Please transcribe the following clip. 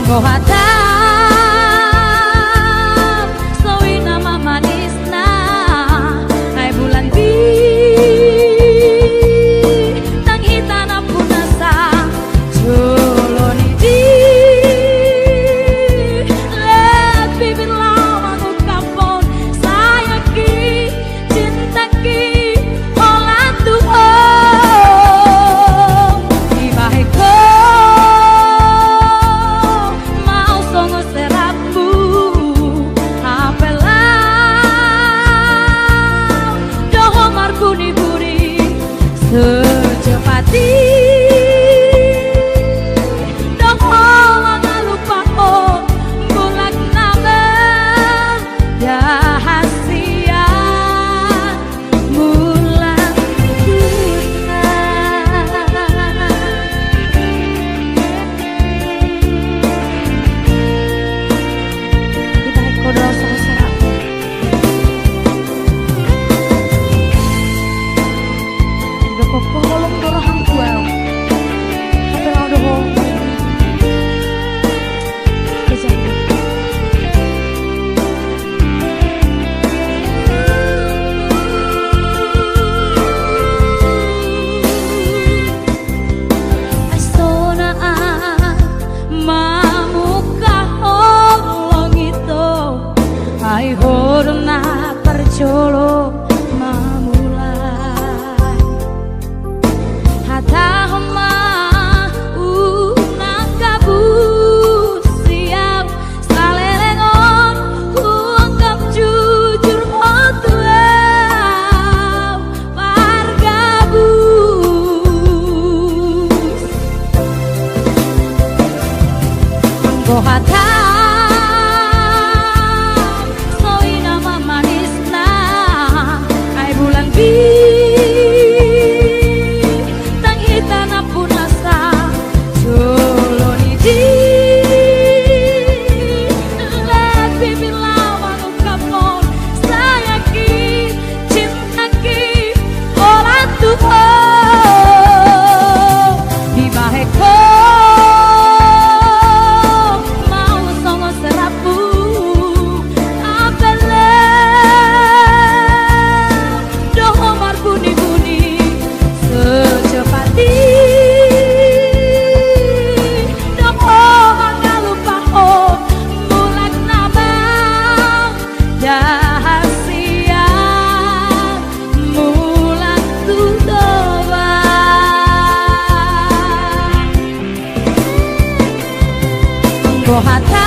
Anggo hatam sawina mamanisna ay bulan bi tang hitana punasa joloni di let bibir lawan ukapon saya ki cinta ki olah Tuhan ibaheko secepati dohong lupa oh bulak nama rahasia mulan kita kodol serap kolom dorahan kuel tapi ada hong asona mamuka holong itu ai horna percolo tahma unang kabusiaw salelengon huangkap jujur hotuaw pargabus anggo hatam soina mamanisna ay bulan bi hata